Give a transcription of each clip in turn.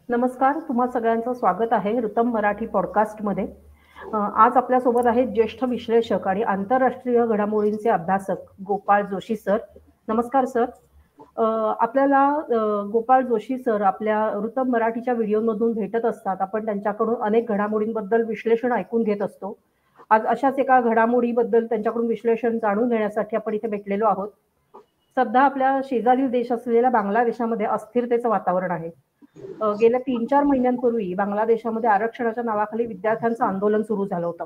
नमस्कार, तुम्हा सगळ्यांचं स्वागत आहे ऋतम मराठी पॉडकास्टमध्ये. आज आपल्यासोबत आहेत ज्येष्ठ विश्लेषक आणि आंतरराष्ट्रीय घडामोडींचे अभ्यासक गोपाळ जोशी सर. नमस्कार सर. आपल्याला गोपाळ जोशी सर आपल्या ऋतम मराठीच्या व्हिडिओमधून भेटत असतात. आपण त्यांच्याकडून अनेक घडामोडींबद्दल विश्लेषण ऐकून घेत असतो. आज अशाच एका घडामोडीबद्दल त्यांच्याकडून विश्लेषण जाणून घेण्यासाठी आपण इथे भेटलेलो आहोत. सध्या आपल्या शेजारील देश असलेल्या बांगलादेशामध्ये अस्थिरतेचं वातावरण आहे. गेल्या 3-4 महिन्यांपूर्वी बांगलादेशामध्ये आरक्षणाच्या नावाखाली विद्यार्थ्यांचं आंदोलन सुरू झालं होतं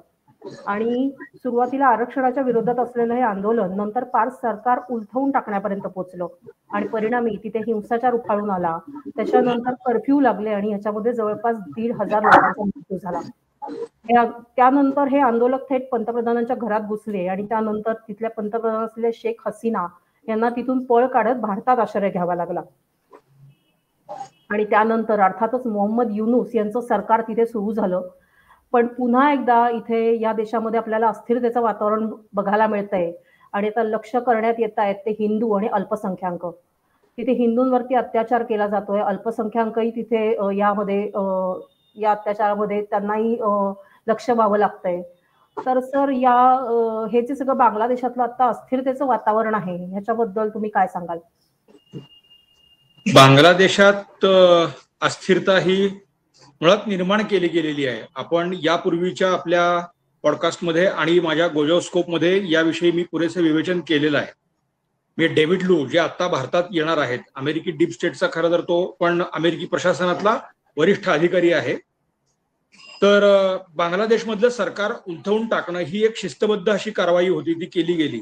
आणि सुरुवातीला आरक्षणाच्या विरोधात असलेलं हे आंदोलन नंतर पार सरकार उलथवून टाकण्यापर्यंत पोहोचलं आणि परिणामी तिथे हिंसाचार उफाळून आला. त्याच्यानंतर कर्फ्यू लागले आणि ह्याच्यामध्ये जवळपास 1,500 लोकांचा मृत्यू झाला. त्यानंतर हे आंदोलक थेट पंतप्रधानांच्या घरात घुसले आणि त्यानंतर तिथल्या पंतप्रधान असलेल्या शेख हसीना यांना तिथून पळ काढत भारतात आश्रय घ्यावा लागला आणि त्यानंतर अर्थातच मोहम्मद युनूस यांचं सरकार तिथे सुरू झालं. पण पुन्हा एकदा इथे या देशामध्ये आपल्याला अस्थिरतेचं वातावरण बघायला मिळतंय आणि आता लक्ष करण्यात येत आहेत ते हिंदू आणि अल्पसंख्याक. तिथे हिंदूंवरती अत्याचार केला जातोय, अल्पसंख्याकही तिथे या अत्याचारामध्ये त्यांनाही लक्ष व्हावं लागतंय. तर सर हे जे सगळं बांगलादेशातलं आता अस्थिरतेचं वातावरण आहे ह्याच्याबद्दल तुम्ही काय सांगाल? बांगलादेशात अस्थिरता ही मुळात निर्माण केली गेलेली आहे. आपण यापूर्वीच्या आपल्या पॉडकास्टमध्ये आणि माझ्या गोजोस्कोपमध्ये याविषयी मी पुरेसे विवेचन केलेलं आहे. मी डेव्हिड लू जे आता भारतात येणार आहेत, अमेरिकी डीप स्टेटचा खरं तर तो पण अमेरिकी प्रशासनातला वरिष्ठ अधिकारी आहे. तर बांगलादेशमधलं सरकार उलथवून टाकणं ही एक शिस्तबद्ध अशी कारवाई होती, ती केली गेली.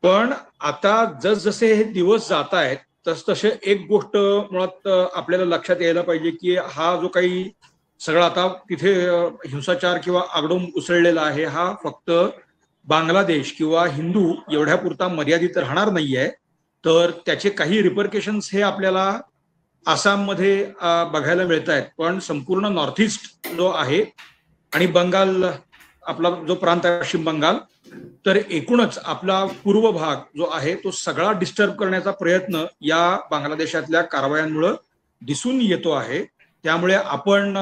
पण आता जसजसे हे दिवस जात आहेत तसतसे एक गोष्ट मुळात आपल्याला लक्षात यायला पाहिजे की हा जो काही सगळा आता तिथे हिंसाचार किंवा आगडोंब उसळलेला आहे हा फक्त बांगलादेश किंवा हिंदू एवढ्यापुरता मर्यादित राहणार नाहीये. तर त्याचे काही रिपरकेशन्स हे आपल्याला आसाममध्ये बघायला मिळत आहेत. पण संपूर्ण नॉर्थ ईस्ट जो आहे आणि बंगाल आपला जो प्रांत आहे पश्चिम बंगाल, तर एकूणच आपला पूर्व भाग जो आहे तो सगळा डिस्टर्ब करण्याचा प्रयत्न या बांगलादेशातल्या कारवायांमुळे दिसून येतो आहे. त्यामुळे आपण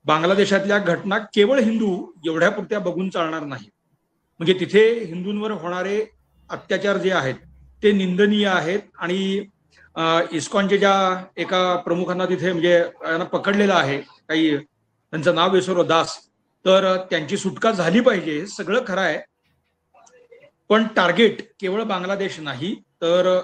बांगलादेशातल्या घटना केवळ हिंदू एवढ्यापुरत्या बघून चालणार नाही. म्हणजे तिथे हिंदूंवर होणारे अत्याचार जे आहेत ते निंदनीय आहेत आणि इस्कॉनचे ज्या एका प्रमुखांना तिथे म्हणजे पकडलेलं आहे, काही त्यांचं नाव विसरलो, दास, तर त्यांची सुटका झाली पाहिजे, सगळं खरं आहे. पण टार्गेट केवळ बांगलादेश नाही तर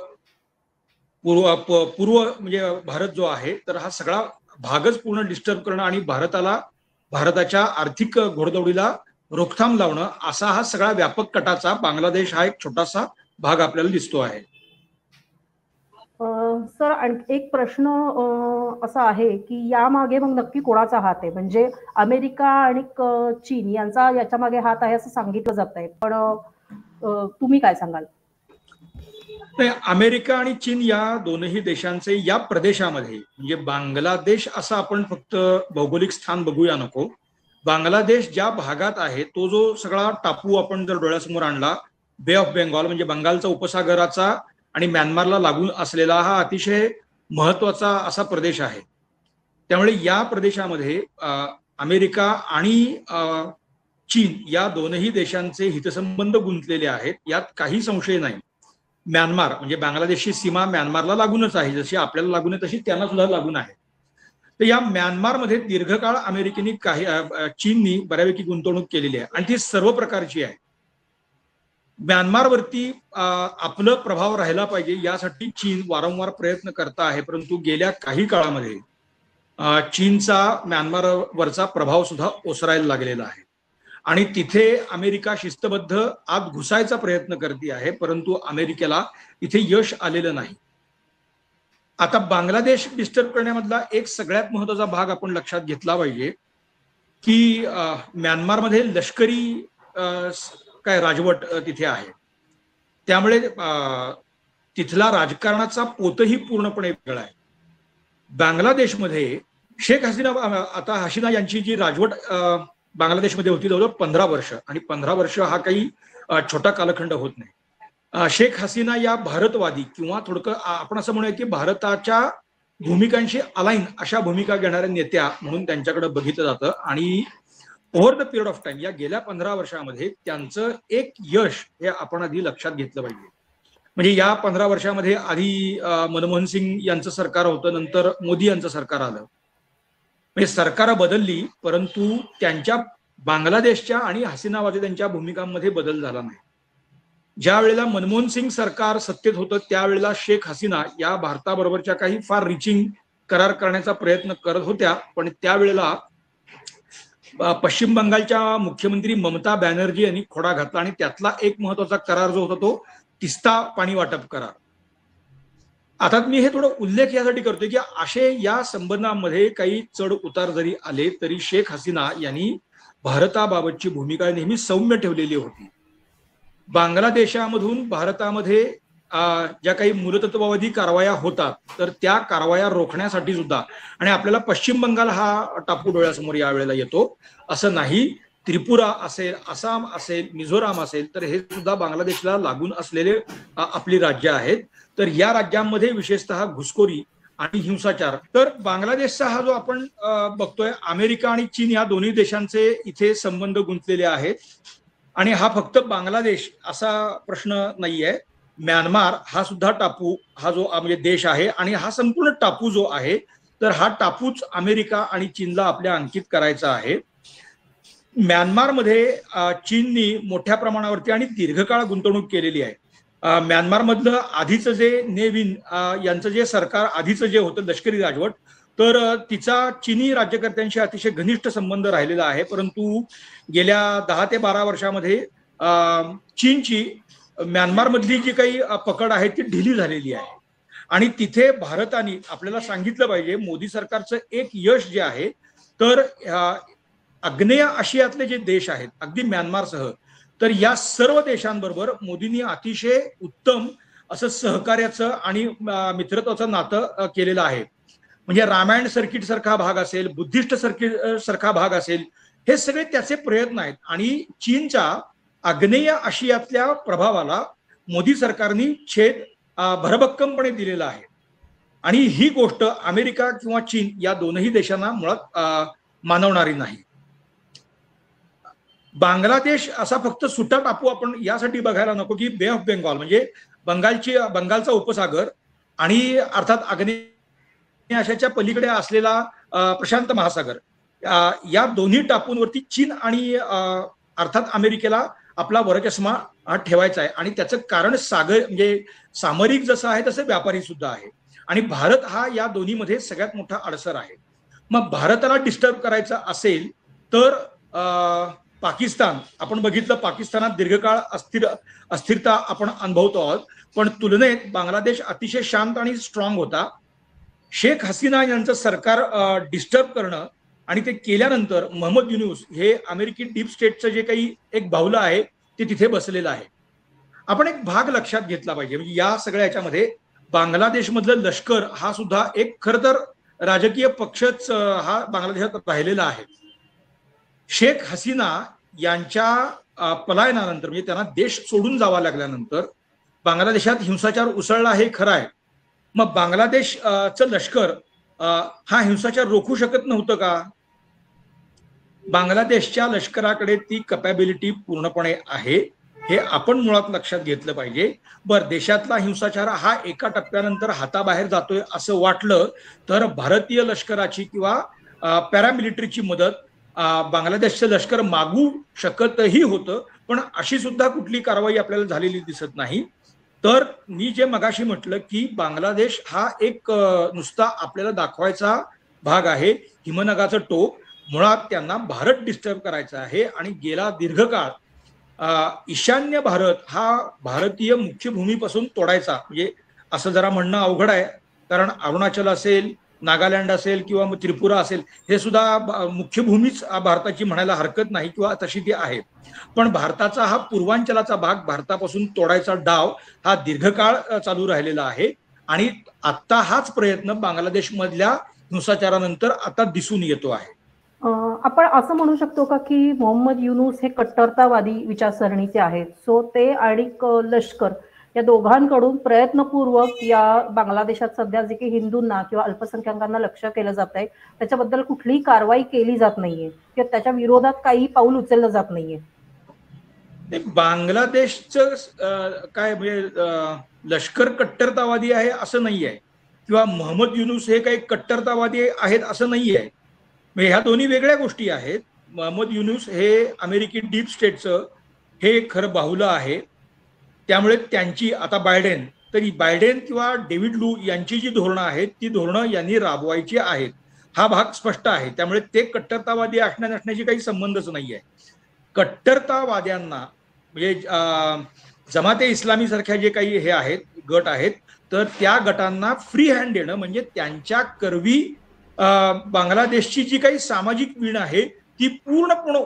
पूर्व म्हणजे भारत जो आहे तर हा सगळा भागच पूर्ण डिस्टर्ब करणं आणि भारताच्या आर्थिक घोडदौडीला रोखथाम लावणं असा हा सगळा व्यापक कटाचा बांगलादेश हा एक छोटासा भाग आपल्याला दिसतो आहे. सर, आणखी एक प्रश्न असा आहे की यामागे मग नक्की कोणाचा हात आहे? म्हणजे अमेरिका आणि चीन यांचा याच्या मागे हात आहे असं सांगितलं जात आहे, पण तुम्ही काय सांगाल? अमेरिका आणि चीन या दोनही देशांचे या प्रदेशामध्ये, म्हणजे बांगलादेश असं आपण फक्त भौगोलिक स्थान बघूया नको, बांगलादेश ज्या भागात आहे तो जो सगळा टापू आपण जर डोळ्यासमोर आणला, बे ऑफ बेंगॉल म्हणजे बंगालचा उपसागराचा आणि म्यानमारला लागून असलेला हा अतिशय महत्वाचा असा प्रदेश आहे. त्यामुळे या प्रदेशामध्ये अमेरिका आणि चीन या दोनही देशांचे हितसंबंध गुंतलेले आहेत, यात काही संशय नाही. म्यानमार म्हणजे बांगलादेशची सीमा म्यानमारला लागूनच आहे, जशी आपल्याला लागून आहे तशी त्यांना सुद्धा लागून आहे. तर या म्यानमारमध्ये दीर्घकाळ अमेरिकेने चीननी बऱ्यापैकी गुंतवणूक केलेली आहे आणि ती सर्व प्रकारची आहे. म्यानमारवरती आपलं प्रभाव राहिला पाहिजे यासाठी चीन वारंवार प्रयत्न करत आहे, परंतु गेल्या काही काळामध्ये चीनचा म्यानमारवरचा प्रभाव सुद्धा ओसरायला लागलेला आहे आणि तिथे अमेरिका शिस्तबद्ध आत घुसायचा प्रयत्न करते आहे, परंतु अमेरिकेला इथे यश आलेलं नाही. आता बांगलादेश डिस्टर्ब करण्यामधला एक सगळ्यात महत्वाचा भाग आपण लक्षात घेतला पाहिजे की म्यानमारमध्ये लष्करी काय राजवट तिथे आहे. त्यामुळे तिथला राजकारणाचा पोतही पूर्णपणे वेगळा आहे. बांगलादेशमध्ये शेख हसीना, आता हसीना यांची जी राजवट बांगलादेशमध्ये होती जवळजवळ 15 वर्ष, आणि 15 वर्ष हा काही छोटा कालखंड होत नाही. शेख हसीना या भारतवादी किंवा थोडक्यात आपण असं म्हणूया की भारताच्या भूमिकांशी अलाइन अशा भूमिका घेणाऱ्या नेत्या म्हणून त्यांच्याकडे बघितलं जातं. आणि over the period of time, या गेल्या 15 वर्षामध्ये त्यांचं एक यश हे आपण आधी लक्षात घेतलं पाहिजे. म्हणजे या 15 वर्षामध्ये आधी मनमोहन सिंग यांचं सरकार होतं, नंतर मोदी यांचं सरकार आलं. म्हणजे सरकार बदलली, परंतु त्यांच्या बांगलादेशच्या आणि हसीनाबादी त्यांच्या भूमिकांमध्ये बदल झाला नाही. ज्या वेळेला मनमोहन सिंग सरकार सत्तेत होतं त्यावेळेला शेख हसीना या भारताबरोबरच्या काही फार रिचिंग करार करण्याचा प्रयत्न करत होत्या, पण त्यावेळेला पश्चिम बंगालच्या मुख्यमंत्री ममता बॅनर्जी यांनी खोडा घातला आणि त्यातला एक महत्वाचा करार जो होता तो तिस्ता पाणी वाटप करार. आता मी हे थोडं उल्लेख यासाठी करतोय की असे या संबंधांमध्ये काही चढ उतार जरी आले तरी शेख हसीना यांनी भारताबाबतची भूमिका नेहमी सौम्य ठेवलेली होती. बांगलादेशामधून भारतामध्ये ज्या काही मूलतत्ववादी कारवाया होतात तर त्या कारवाया रोखण्यासाठी सुद्धा, आणि आपल्याला पश्चिम बंगाल हा टापू डोळ्यासमोर यावेळेला येतो असं नाही, त्रिपुरा असेल, आसाम असेल, मिझोराम असेल, तर हे सुद्धा बांगलादेशला लागून असलेले आपली राज्य आहेत. तर या राज्यांमध्ये विशेषतः घुसखोरी आणि हिंसाचार. तर बांगलादेशचा हा जो आपण बघतोय, अमेरिका आणि चीन या दोन्ही देशांचे इथे संबंध गुंतलेले आहेत. आणि हा फक्त बांगलादेश असा प्रश्न नाहीये, म्यानमार हा सुद्धा टापू, हा जो म्हणजे देश आहे, आणि हा संपूर्ण टापू जो आहे तर हा टापूच अमेरिका आणि चीनला आपल्या अंकित करायचा आहे. म्यानमारमध्ये चीननी मोठ्या प्रमाणावरती आणि दीर्घकाळ गुंतवणूक केलेली आहे. म्यानमारमधलं आधीचं जे नेविन यांचं जे सरकार आधीचं जे होतं लष्करी राजवट, तर तिचा चीनी राज्यकर्त्यांशी अतिशय घनिष्ठ संबंध राहिलेला आहे. परंतु गेल्या 10 ते 12 वर्षामध्ये चीनची म्यानमारमधली जी काही पकड आहे ती ढिली झालेली आहे. आणि तिथे भारताने आपल्याला सांगितलं पाहिजे, मोदी सरकारचं एक यश जे आहे तर आग्नेय आशियातले जे देश आहेत अगदी म्यानमारसह, तर या सर्व देशांबरोबर मोदींनी अतिशय उत्तम असं सहकार्याचं आणि मित्रत्वाचं नातं केलेलं आहे. म्हणजे रामायण सर्किट सारखा भाग असेल, बुद्धिस्ट सर्किट सारखा भाग असेल, हे सगळे त्याचे प्रयत्न आहेत. आणि चीनच्या आग्नेय आशियातल्या प्रभावाला मोदी सरकारने छेद भरभक्कमपणे दिलेला आहे. आणि ही गोष्ट अमेरिका किंवा चीन या दोनही देशांना मुळात मानवणारी नाही. बांगलादेश असा फक्त सुट्टा टापू आपण यासाठी बघायला नको की बे ऑफ बेंगॉल म्हणजे बंगालचा उपसागर आणि अर्थात आग्नेय आशियाच्या पलीकडे असलेला प्रशांत महासागर, या दोन्ही टापूंवरती चीन आणि अर्थात अमेरिकेला आपला वरचष्मा ठेवायचा आहे. आणि त्याचं कारण म्हणजे सामरिक जसं आहे तसं व्यापारी सुद्धा आहे. आणि भारत हा या दोन्हीमध्ये सगळ्यात मोठा अडसर आहे. मग भारताला डिस्टर्ब करायचं असेल तर पाकिस्तान, आपण बघितलं पाकिस्तानात दीर्घकाळ अस्थिरता आपण अनुभवतो आहोत, पण तुलनेत बांगलादेश अतिशय शांत आणि स्ट्रॉंग होता. शेख हसीना यांचं सरकार डिस्टर्ब करणं आणि ते केल्यानंतर मोहम्मद युनूस हे अमेरिकी डीप स्टेटचं जे काही एक बाहुलं आहे ते तिथे बसलेलं आहे. आपण एक भाग लक्षात घेतला पाहिजे, म्हणजे या सगळ्या याच्यामध्ये बांगलादेशमधलं लष्कर हा सुद्धा एक खरं तर राजकीय पक्षच हा बांगलादेशात राहिलेला आहे. शेख हसीना यांच्या पलायनानंतर म्हणजे त्यांना देश सोडून जावा लागल्यानंतर बांगलादेशात हिंसाचार उसळला हे खरं आहे. मग बांगलादेशचं लष्कर हा हिंसाचार रोखू शकत नव्हतं का? बांगलादेशच्या लष्कराकडे ती कॅपॅबिलिटी पूर्णपणे आहे, हे आपण मुळात लक्षात घेतलं पाहिजे. बरं, देशातला हिंसाचार हा एका टप्प्यानंतर हाताबाहेर जातोय असं वाटलं तर भारतीय लष्कराची किंवा पॅरामिलिटरीची मदत बांगलादेशचं लष्कर मागू शकतही होतं, पण अशी सुद्धा कुठली कारवाई आपल्याला झालेली दिसत नाही. तर मी जे मगाशी म्हटलं की बांगलादेश हा एक नुसता आपल्याला दाखवायचा भाग आहे, हिमनगाचं टोक. मुळात त्यांना भारत डिस्टर्ब करायचा आहे आणि गेला दीर्घकाळ ईशान्य भारत हा भारतीय मुख्य भूमीपासून तोडायचा. म्हणजे असं जरा म्हणणं अवघड आहे, कारण अरुणाचल असेल, नागालँड असेल किंवा त्रिपुरा असेल, हे सुद्धा मुख्य भूमीच भारताची म्हणायला हरकत नाही किंवा तशी ती आहे. पण भारताचा हा पूर्वांचलाचा भाग भारतापासून तोडायचा डाव हा दीर्घकाळ चालू राहिलेला आहे. आणि आता हाच प्रयत्न बांगलादेशमधल्या हिंसाचारानंतर आता दिसून येतो आहे. आपण असं म्हणू शकतो का की मोहम्मद युनूस हे कट्टरतावादी विचारसरणीचे आहेत, सो ते आणि लष्कर या दोघांकडून प्रयत्नपूर्वक या बांगलादेशात सध्या जे काही हिंदूंना किंवा अल्पसंख्याकांना लक्ष्य केलं जात आहे त्याच्याबद्दल कुठलीही कारवाई केली जात नाहीये किंवा त्याच्या विरोधात काही पाऊल उचललं जात नाहीये. बांगलादेशचं काय म्हणजे लष्कर कट्टरतावादी आहे असं नाही आहे किंवा मोहम्मद युनूस हे काही कट्टरतावादी आहेत असं नाही आहे. म्हणजे ह्या दोन्ही वेगळ्या गोष्टी आहेत. मोहम्मद युनूस हे अमेरिकी डीप स्टेटचं हे खरं बाहुलं आहे. त्यामुळे त्यांची आता बायडेन किंवा डेव्हिड लू यांची जी धोरणं आहेत ती धोरणं यांनी राबवायची आहेत हा भाग स्पष्ट आहे. त्यामुळे ते कट्टरतावादी असण्या नसण्याशी काही संबंधच नाही आहे. कट्टरतावाद्यांना म्हणजे जमाते इस्लामी सारख्या जे काही हे आहेत गट आहेत तर त्या गटांना फ्री हँड देणं म्हणजे त्यांच्या करवी बांगलादेशची जी काही सामाजिक वीण आहे ती पूर्णपणे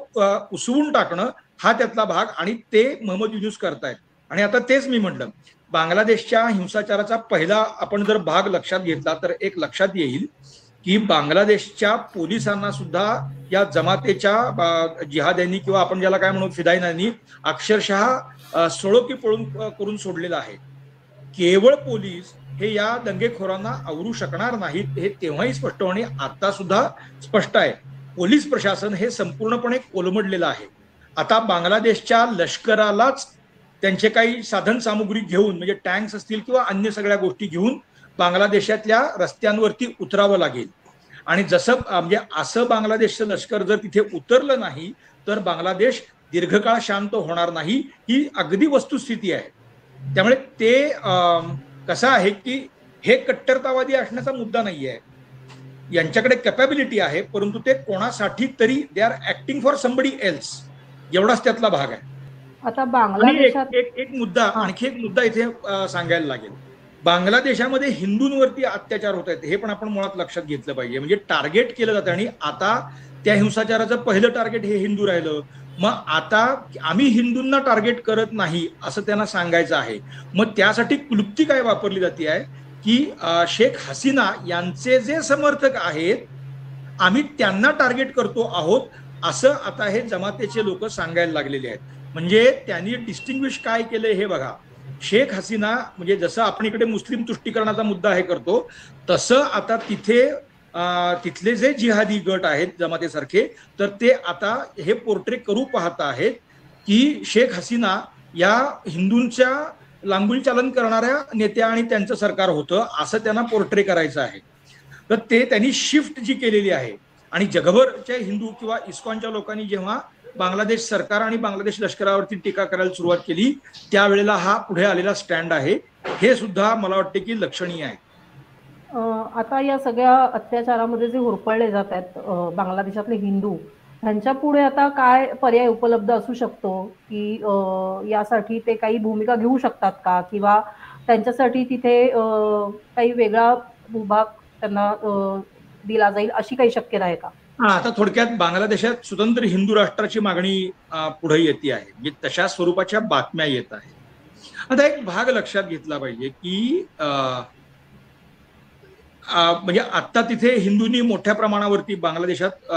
उसवून टाकणं हा त्यातला भाग आणि ते मोहम्मद युनूस करतायत. आणि आता तेच मी म्हटलं बांगलादेशच्या हिंसाचाराचा पहिला आपण जर भाग लक्षात घेतला तर एक लक्षात येईल की बांगलादेशच्या पोलिसांना सुद्धा या जमातेच्या जिहाद्यांनी किंवा आपण ज्याला काय म्हणू फिदाईनांनी अक्षरशः सोळोकी पळून करून सोडलेलं आहे. केवळ पोलीस हे या दंगेखोरांना आवरू शकणार नाहीत हे तेव्हाही स्पष्ट आणि आता सुद्धा स्पष्ट आहे. पोलीस प्रशासन हे संपूर्णपणे कोलमडलेलं आहे. आता बांगलादेशच्या लष्करालाच त्यांचे काही साधन सामुग्री घेऊन म्हणजे टँक्स असतील किंवा अन्य सगळ्या गोष्टी घेऊन बांगलादेशातल्या रस्त्यांवरती उतरावं लागेल. आणि जसं म्हणजे असं बांगलादेशचं लष्कर जर तिथे उतरलं नाही तर बांगलादेश दीर्घकाळ शांत होणार नाही ही अगदी वस्तुस्थिती आहे. त्यामुळे ते कसं आहे की हे कट्टरतावादी असण्याचा मुद्दा नाही आहे. यांच्याकडे कॅपॅबिलिटी आहे परंतु ते कोणासाठी तरी they are acting for somebody else एवढाच त्यातला भाग आहे. आता बांगलादेशात एक मुद्दा आणखी एक मुद्दा इथे सांगायला लागेल. बांगलादेशामध्ये हिंदूंवरती अत्याचार होत आहेत हे पण आपण मुळात लक्षात घेतलं पाहिजे. म्हणजे टार्गेट केलं जातं आणि आता त्या हिंसाचाराचं पहिलं टार्गेट हे हिंदू राहिलं. मग आता आम्ही हिंदूंना टार्गेट करत नाही असं त्यांना सांगायचं आहे. मग त्यासाठी क्लुप्ती काय वापरली जाते आहे की शेख हसीना यांचे जे समर्थक आहेत आम्ही त्यांना टार्गेट करतो आहोत असं आता हे जमातेचे लोक सांगायला लागलेले आहेत. म्हणजे त्यांनी डिस्टिंग्विश काय केलंय हे बघा. शेख हसीना म्हणजे जसं आपण इकडे मुस्लिम तुष्टीकरणाचा मुद्दा हे करतो तसं आता तिथले जे जिहादी गट आहेत जमातेसारखे तर ते आता हे पोर्ट्रे करू पाहत आहेत की शेख हसीना या हिंदूंच्या लांबुल चालन करणाऱ्या नेत्या आणि त्यांचं सरकार होतं असं त्यांना पोर्ट्रे करायचं आहे. तर ते त्यांनी शिफ्ट जी केलेली आहे आणि जगभरच्या हिंदू किंवा इस्कॉनच्या लोकांनी जेव्हा बांगलादेश सरकार आणि बांगलादेश लष्करावरती टीका करायला सुरुवात केली त्यावेळेला हा पुढे आलेला स्टँड आहे. हे सुद्धा मला वाटते की लक्षणीय आहे. आता या सगळ्या अत्याचारामध्ये जे होरपळले जात आहेत बांगलादेशातले हिंदू ह्यांच्या पुढे आता काय पर्याय उपलब्ध असू शकतो की यासाठी ते काही भूमिका घेऊ शकतात का किंवा त्यांच्यासाठी तिथे काही वेगळा भूभाग त्यांना दिला जाईल अशी काही शक्यता आहे का? आता थोडक्यात बांगलादेशात स्वतंत्र हिंदू राष्ट्राची मागणी पुढे येते आहे. म्हणजे तशा स्वरूपाच्या बातम्या येत आहेत. आता एक भाग लक्षात घेतला पाहिजे की म्हणजे आता तिथे हिंदूंनी मोठ्या प्रमाणावरती बांगलादेशात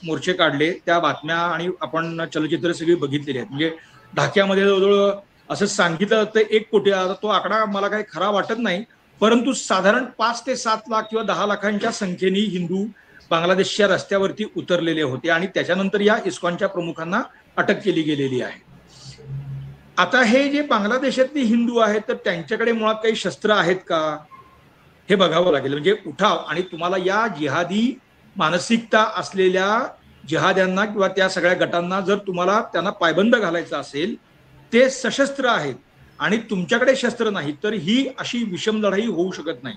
मोर्चे काढले त्या बातम्या आणि आपण चलचित्र सगळी बघितलेली आहेत. म्हणजे ढाक्यामध्ये जवळजवळ असं सांगितलं तर 1 कोटी तो आकडा मला काही खरा वाटत नाही परंतु साधारण 5 ते 7 लाख किंवा 10 लाखांच्या संख्येने हिंदू बांगलादेशच्या रस्त्यावरती उतरलेले होते आणि त्याच्यानंतर या इस्कॉनच्या प्रमुखांना अटक केली गेलेली आहे. आता हे जे बांगलादेशातले हिंदू आहेत तर त्यांच्याकडे मुळात काही शस्त्र आहेत का हे बघावं लागेल. म्हणजे उठाव आणि तुम्हाला या जिहादी मानसिकता असलेल्या जिहाद्यांना किंवा त्या सगळ्या गटांना जर तुम्हाला त्यांना पायबंद घालायचा असेल ते सशस्त्र आहेत आणि तुमच्याकडे शस्त्र नाही तर ही अशी विषम लढाई होऊ शकत नाही.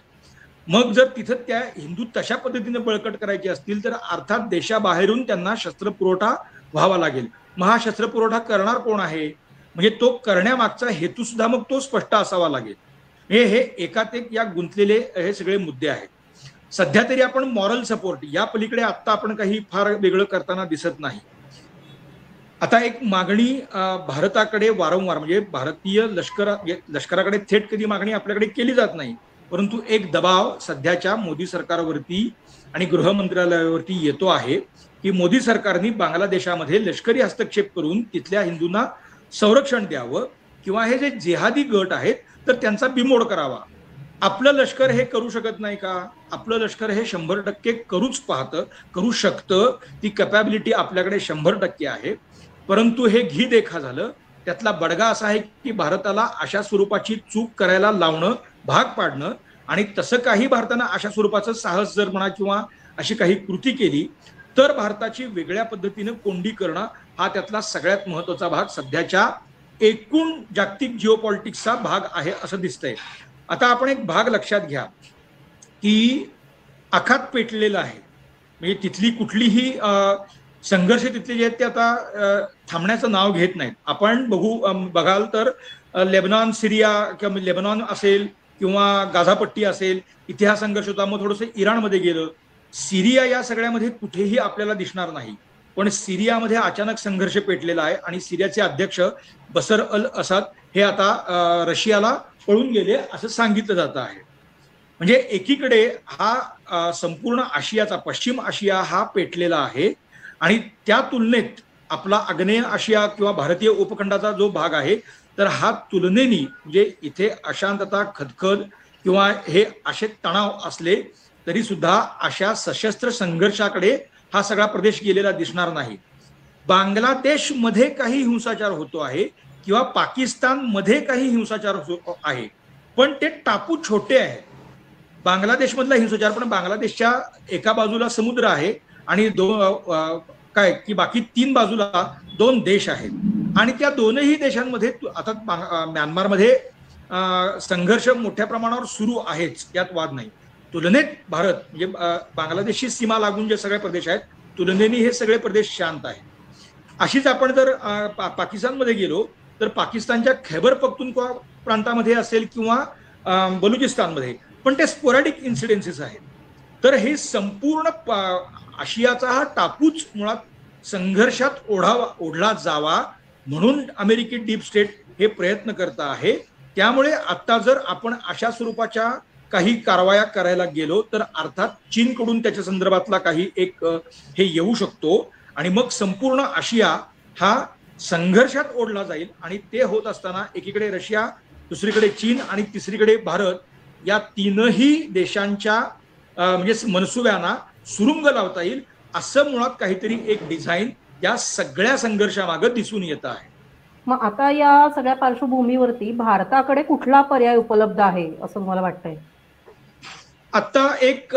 मग जर तिथं त्या हिंदू तशा पद्धतीने बळकट करायचे असतील तर अर्थात देशाबाहेरून त्यांना शस्त्रपुरवठा व्हावा लागेल. मग हा शस्त्रपुरवठा करणार कोण आहे म्हणजे तो करण्यामागचा हेतू सुद्धा मग तो स्पष्ट असावा लागेल. हे एकात एक या गुंतलेले हे सगळे मुद्दे आहेत. सध्या तरी आपण मॉरल सपोर्ट या पलीकडे आता आपण काही फार वेगळं करताना दिसत नाही. आता एक मागणी भारताकडे वारंवार म्हणजे भारतीय लष्कराकडे थेट कधी मागणी आपल्याकडे केली जात नाही परंतु एक दबाव सध्याच्या मोदी सरकारवरती आणि गृह मंत्रालयावरती येतो आहे की मोदी सरकारने बांगलादेशामध्ये लष्करी हस्तक्षेप करून तिथल्या हिंदूंना संरक्षण द्यावं किंवा हे जे जिहादी गट आहेत तर त्यांचा बिमोड करावा. आपलं लष्कर हे करू शकत नाही का? आपलं लष्कर हे 100% करूच पाहतं, करू शकतं. ती कॅपॅबिलिटी आपल्याकडे 100% आहे. परंतु हे घी देखा झालं. त्यातला बडगा असा आहे की भारताला अशा स्वरूपाची चूक करायला लावणं, भाग पाडणं, आणि तसं काही भारतानं अशा स्वरूपाचं साहस जर म्हणा किंवा अशी काही कृती केली तर भारताची वेगळ्या पद्धतीनं कोंडी करणं हा त्यातला सगळ्यात महत्वाचा भाग सध्याच्या एकूण जागतिक जिओपॉलिटिक्सचा भाग आहे असं दिसतंय. आता आपण एक भाग लक्षात घ्या की आखात पेटलेला आहे. म्हणजे तिथली कुठलीही संघर्ष तिथले जे आहेत ते आता थांबण्याचं नाव घेत नाहीत. आपण बघाल तर लेबनॉन, सिरिया किंवा लेबनॉन असेल किंवा गाझापट्टी असेल, इथे हा संघर्ष होता. मग थोडंसं इराणमध्ये गेलं. सिरिया या सगळ्यामध्ये कुठेही आपल्याला दिसणार नाही, पण सिरियामध्ये अचानक संघर्ष पेटलेला आहे आणि सिरियाचे अध्यक्ष बसर अल असद हे आता रशियाला पळून गेले असं सांगितलं जात आहे. म्हणजे एकीकडे हा संपूर्ण आशियाचा, पश्चिम आशिया हा पेटलेला आहे आणि त्या तुलनेत आपला आग्नेय आशिया किंवा भारतीय उपखंडाचा जो भाग आहे तर हा तुलनेने म्हणजे इथे अशांतता, खदखद किंवा हे असे तणाव असले तरी सुद्धा अशा सशस्त्र संघर्षाकडे हा सगळा प्रदेश गेलेला दिसणार नाही. बांगलादेशमध्ये काही हिंसाचार होतो आहे किंवा पाकिस्तानमध्ये काही हिंसाचार आहे, पण ते टापू छोटे आहेत. बांगलादेशमधला हिंसाचार, पण बांगलादेशच्या एका बाजूला समुद्र आहे आणि काय की बाकी 3 बाजूला 2 देश आहेत आणि त्या दोनही देशांमध्ये आता म्यानमारमध्ये संघर्ष मोठ्या प्रमाणावर सुरू आहेच, यात वाद नाही. तुलनेत भारत म्हणजे बांगलादेशची सीमा लागून जे सगळे प्रदेश आहेत तुलनेने हे सगळे प्रदेश शांत आहेत. अशीच आपण जर पाकिस्तानमध्ये गेलो तर पाकिस्तानच्या खैबर पख्तूनख्वा प्रांतामध्ये असेल किंवा बलुचिस्तानमध्ये, पण ते स्पोरॅडिक इन्सिडेन्सेस आहेत. तर हे संपूर्ण आशियाचा हा टापूच मुळात संघर्षात ओढला जावा म्हणून अमेरिकी डीप स्टेट हे प्रयत्न करत आहे. त्यामुळे आता जर आपण अशा स्वरूपाच्या काही कारवाया करायला गेलो तर अर्थात चीनकडून त्याच्या संदर्भातला काही एक हे येऊ शकतो आणि मग संपूर्ण आशिया हा संघर्षात ओढला जाईल. आणि ते होत असताना एकीकडे रशिया, दुसरीकडे चीन आणि तिसरीकडे भारत या तीनही देशांच्या म्हणजे मनसुब्यांना सुरुंग लावता येईल असं मुळात काहीतरी एक डिझाईन या सगळ्या संघर्षामागे दिसून येत आहे. मग आता या सगळ्या पार्श्वभूमीवरती भारताकडे कुठला पर्याय उपलब्ध आहे असं तुम्हाला वाटतंय? आता एक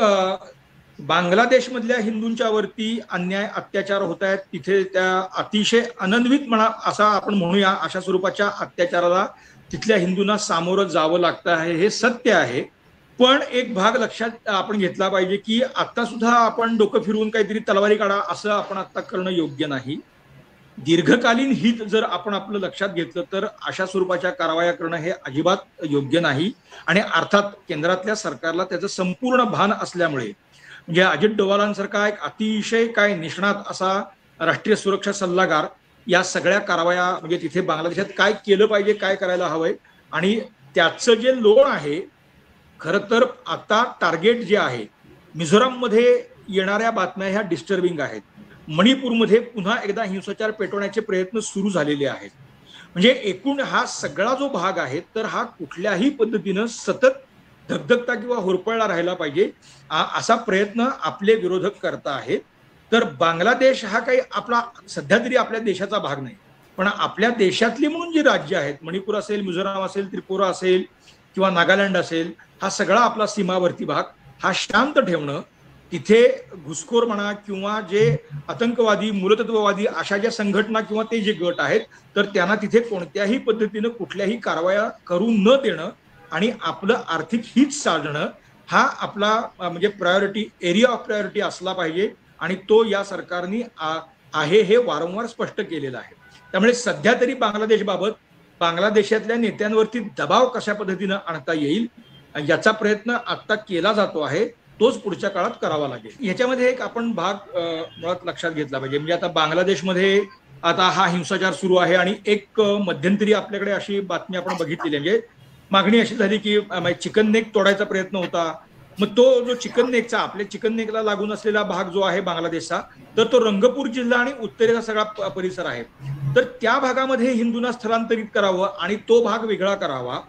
बांगलादेशमधल्या हिंदूंच्या वरती अन्याय, अत्याचार होत आहेत. तिथे त्या अतिशय अनन्वित म्हणा असा आपण म्हणूया अशा स्वरूपाच्या अत्याचाराला तिथल्या हिंदूंना सामोरं जावं लागतं आहे, हे सत्य आहे. पण एक भाग लक्षात आपण घेतला पाहिजे की आता सुद्धा आपण डोकं फिरवून काहीतरी तलवारी काढा असं आपण आता करणं योग्य नाही. दीर्घकालीन हित जर आपण आपलं लक्षात घेतलं तर अशा स्वरूपाच्या कारवाया करणं हे अजिबात योग्य नाही. आणि अर्थात केंद्रातल्या सरकारला त्याचं संपूर्ण भान असल्यामुळे म्हणजे अजित डोवालांसारखा एक अतिशय काय निष्णात असा राष्ट्रीय सुरक्षा सल्लागार या सगळ्या कारवाया म्हणजे तिथे बांगलादेशात काय केलं पाहिजे, काय करायला हवंय आणि त्याचं जे लोण आहे, खरं तर आता टार्गेट जे आहे मिझोराममध्ये येणाऱ्या बातम्या ह्या डिस्टर्बिंग आहेत. मणिपूरमध्ये पुन्हा एकदा हिंसाचार पेटवण्याचे प्रयत्न सुरू झालेले आहेत. म्हणजे एकूण हा सगळा जो भाग आहे तर हा कुठल्याही पद्धतीनं सतत धगधगता किंवा होरपळला राहिला पाहिजे असा प्रयत्न आपले विरोधक करत आहेत. तर बांगलादेश हा काही आपला सध्या तरी आपल्या देशाचा भाग नाही, पण आपल्या देशातली म्हणून जी राज्य आहेत, मणिपूर असेल, मिझोराम असेल, त्रिपुरा असेल किंवा नागालँड असेल, हा सगळा आपला सीमावर्ती भाग हा शांत ठेवणं, तिथे घुसखोर म्हणा किंवा जे आतंकवादी, मूलतत्ववादी अशा ज्या संघटना किंवा ते जे गट आहेत तर त्यांना तिथे कोणत्याही पद्धतीनं कुठल्याही कारवाया करू न देणं आणि आपलं आर्थिक हित साधणं हा आपला म्हणजे प्रायोरिटी, एरिया ऑफ प्रायोरिटी असला पाहिजे. आणि तो या सरकारने आहे हे वारंवार स्पष्ट केलेलं आहे. त्यामुळे सध्या तरी बांगलादेशबाबत बांगलादेशातल्या नेत्यांवरती दबाव कशा पद्धतीनं आणता येईल याचा प्रयत्न आता केला जातो आहे, तोच पुढच्या काळात करावा लागेल. याच्यामध्ये एक आपण भाग मुळात लक्षात घेतला पाहिजे. म्हणजे आता बांगलादेशमध्ये आता हा हिंसाचार सुरू आहे आणि एक मध्यंतरी आपल्याकडे अशी बातमी आपण बघितलेली आहे. म्हणजे मागणी अशी झाली की चिकन नेक तोडायचा प्रयत्न होता. मग तो जो चिकन नेकचा आपल्या चिकन नेकला लागून असलेला भाग जो आहे बांगलादेशचा, तर तो रंगपूर जिल्हा आणि उत्तरेचा सगळा परिसर आहे. तर त्या भागामध्ये हिंदूंना स्थलांतरित करावं आणि तो भाग वेगळा करावा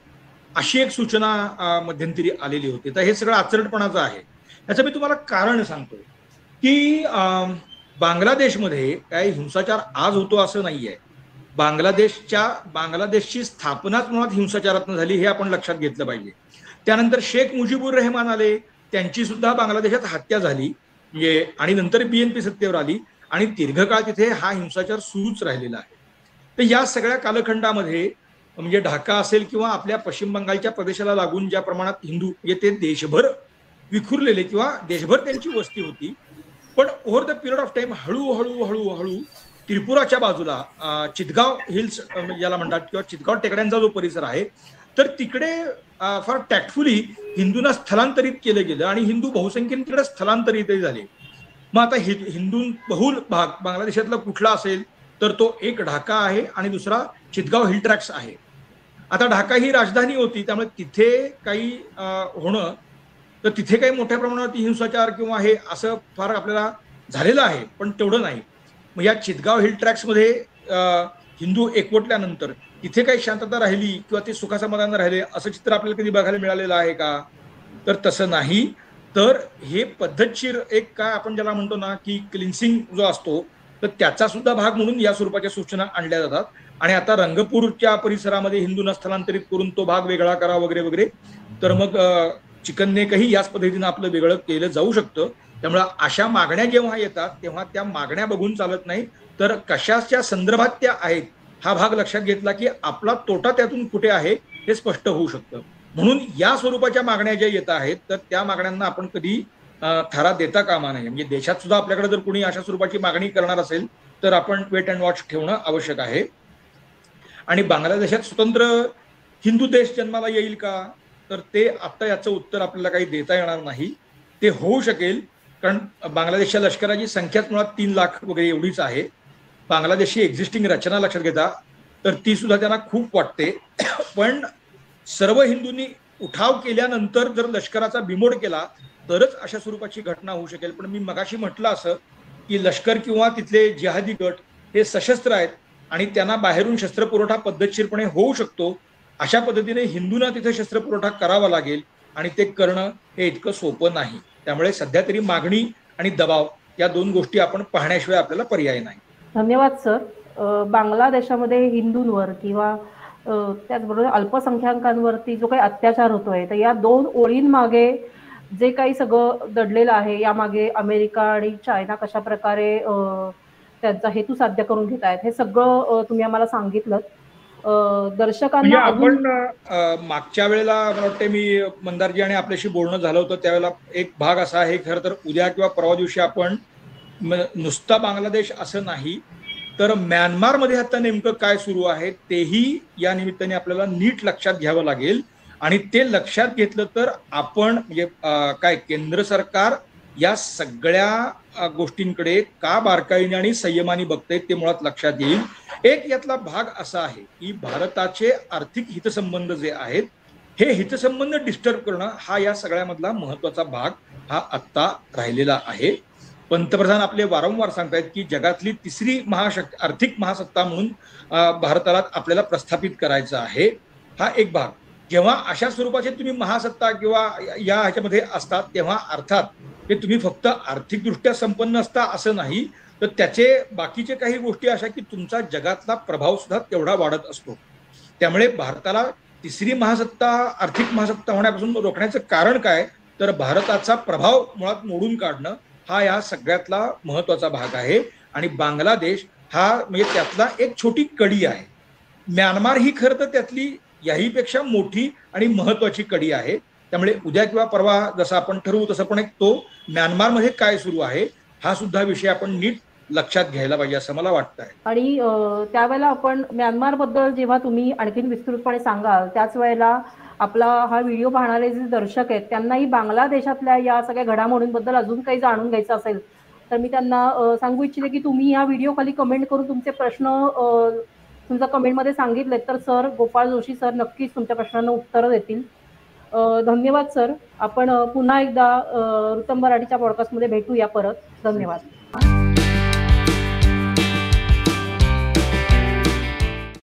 अशी एक सूचना मध्यंतरी आलेली होती. तर हे सगळं आचरटपणाचं आहे. याचं मी तुम्हाला कारण सांगतो की बांगलादेशमध्ये काही हिंसाचार आज होतो असं नाहीये. बांगलादेशची स्थापनाच मुळात हिंसाचारातून झाली, हे आपण लक्षात घेतलं पाहिजे. त्यानंतर शेख मुजीबुर रहमान आले, त्यांची सुद्धा बांगलादेशात हत्या झाली, म्हणजे आणि नंतर BNP सत्तेवर आली आणि दीर्घकाळ तिथे हा हिंसाचार सुरूच राहिलेला आहे. तर या सगळ्या कालखंडामध्ये म्हणजे ढाका असेल किंवा आपल्या पश्चिम बंगालच्या प्रदेशाला लागून ज्या प्रमाणात हिंदू म्हणजे ते देशभर विखुरलेले किंवा देशभर त्यांची वस्ती होती, पण over the period of time हळूहळू त्रिपुराच्या बाजूला चितगाव हिल्स याला म्हणतात किंवा चितगाव टेकड्यांचा जो परिसर आहे, तर तिकडे फार टॅक्टफुली हिंदूंना स्थलांतरित केलं गेलं आणि हिंदू बहुसंख्येने तिकडे स्थलांतरितही झाले. मग आता हिंदू बहुल भाग बांगलादेशातला कुठला असेल तर तो एक ढाका आहे आणि दुसरा चितगाव हिल ट्रॅक्स आहे. आता ढाका ही राजधानी होती, त्यामुळे तिथे काही होणं, तर तिथे काही मोठ्या प्रमाणावरती हिंसाचार किंवा हे असं फार आपल्याला झालेलं आहे, पण तेवढं नाही. मग या चितगाव हिल ट्रॅक्समध्ये हिंदू एकवटल्यानंतर तिथे काही शांतता राहिली किंवा ते सुखासमाधान राहिले असं चित्र आपल्याला कधी बघायला मिळालेलं आहे का? तर तसं नाही. तर हे पद्धतशीर एक काय आपण ज्याला म्हणतो ना की क्लिन्सिंग जो असतो, तर त्याचा सुद्धा भाग म्हणून या स्वरूपाच्या सूचना आणल्या जातात. आणि आता रंगपूरच्या परिसरामध्ये हिंदूंना स्थलांतरित करून तो भाग वेगळा करा वगैरे वगैरे, तर मग चिकन नेकही याच पद्धतीनं आपलं वेगळं केलं जाऊ शकतं. त्यामुळे अशा मागण्या जेव्हा येतात तेव्हा त्या मागण्या बघून चालत नाही, तर कशाच्या संदर्भात त्या आहेत हा भाग लक्षात घेतला की आपला तोटा त्यातून कुठे आहे हे स्पष्ट होऊ शकतं. म्हणून या स्वरूपाच्या मागण्या ज्या येत आहेत तर त्या मागण्यांना आपण कधी थारा देता कामा नये. म्हणजे देशात सुद्धा आपल्याकडे जर कोणी अशा स्वरूपाची मागणी करणार असेल तर आपण वेट अँड वॉच ठेवणं आवश्यक आहे. आणि बांगलादेशात स्वतंत्र हिंदू देश जन्माला येईल का, तर ते आता याचं उत्तर आपल्याला काही देता येणार नाही. ते होऊ शकेल कारण बांगलादेशच्या लष्कराची संख्याच मुळात 3 लाख वगैरे एवढीच आहे. बांगलादेशची एक्झिस्टिंग रचना लक्षात घेता तर ती सुद्धा त्यांना खूप वाटते. पण सर्व हिंदूंनी उठाव केल्यानंतर जर लष्कराचा बिमोड केला तरच अशा स्वरूपाची घटना होऊ शकेल. पण मी मगाशी म्हटलं असं की लष्कर किंवा तिथले जिहादी गट हे सशस्त्र आहेत आणि त्यांना बाहेरून शस्त्रपुरवठा पद्धतशीरपणे होऊ शकतो. अशा पद्धतीने हिंदूंना तिथे शस्त्रपुरवठा करावा लागेल आणि ते करणं हे इतकं सोपं नाही. त्यामुळे सध्या तरी मागणी आणि दबाव या 2 गोष्टी आपण पाहण्याशिवाय आपल्याला पर्याय नाही. धन्यवाद सर. बांगलादेशामध्ये हिंदूंवर किंवा त्याचबरोबर अल्पसंख्याकांवरती जो काही अत्याचार होतोय, तर या 2 ओळींमागे जे काही सगळं दडलेलं आहे, यामागे अमेरिका आणि चायना कशा प्रकारे त्यांचा हेतू साध्य करून घेत आहेत हे सगळं तुम्ही आम्हाला सांगितलं. दर्शकांना आपण मागच्या वेळेला मला वाटते मी मंदारजी आणि आपल्याशी बोलणं झालं होतं त्यावेळेला एक भाग असा आहे, खरं तर उद्या किंवा परवा दिवशी आपण नुसता बांगलादेश असं नाही तर म्यानमारमध्ये आता नेमकं काय सुरू आहे तेही या निमित्ताने आपल्याला नीट लक्षात घ्यावं लागेल. आणि ते लक्षात घेतलं तर आपण म्हणजे काय केंद्र सरकार या सगळ्या गोष्टींकडे का बारकाईने आणि संयमाने बघतंय ते मुळात लक्षात येईल. एक यातला भाग असा आहे की भारताचे आर्थिक हितसंबंध जे आहेत हे हितसंबंध डिस्टर्ब करणं हा या सगळ्यामधला महत्वाचा भाग हा आत्ता राहिलेला आहे. पंतप्रधान आपले वारंवार सांगतायत की जगातली 3री आर्थिक महासत्ता म्हणून भारताला आपल्याला प्रस्थापित करायचं आहे. हा एक भाग. जेव्हा अशा स्वरूपाचे तुम्ही महासत्ता किंवा या ह्याच्यामध्ये असतात तेव्हा अर्थात ते तुम्ही फक्त आर्थिकदृष्ट्या संपन्न असता असं नाही, तर त्याचे बाकीचे काही गोष्टी अशा की तुमचा जगातला प्रभाव सुद्धा तेवढा वाढत असतो. त्यामुळे भारताला 3री महासत्ता आर्थिक महासत्ता होण्यापासून रोखण्याचं कारण काय, तर भारताचा प्रभाव मुळात मोडून काढणं हा या सगळ्यातला महत्वाचा भाग आहे. आणि बांगलादेश हा म्हणजे त्यातला एक छोटी कडी आहे. म्यानमार ही खरं तर त्यातली याहीपेक्षा मोठी आणि महत्वाची कडी आहे. त्यामुळे उद्या किंवा परवा जसं आपण ठरवू तसं पण एक तो म्यानमारमध्ये काय सुरू आहे हा सुद्धा विषय आपण नीट लक्षात घ्यायला पाहिजे असं मला वाटतं आहे. आणि त्यावेळेला आपण म्यानमारबद्दल जेव्हा तुम्ही आणखीन विस्तृतपणे सांगाल त्याच वेळेला आपला हा व्हिडिओ पाहणारे जे दर्शक आहेत त्यांनाही बांगलादेशातल्या या सगळ्या घडामोडींबद्दल अजून काही जाणून घ्यायचं असेल तर मी त्यांना सांगू इच्छिते की तुम्ही या व्हिडिओ खाली कमेंट करून तुमचे प्रश्न तुमच्या कमेंटमध्ये सांगितले तर सर गोपाळ जोशी सर नक्कीच तुमच्या प्रश्नांना उत्तरं देतील. धन्यवाद सर. आपण पुन्हा एकदा वृत्तम मराठीच्या पॉडकास्टमध्ये भेटूया परत. धन्यवाद.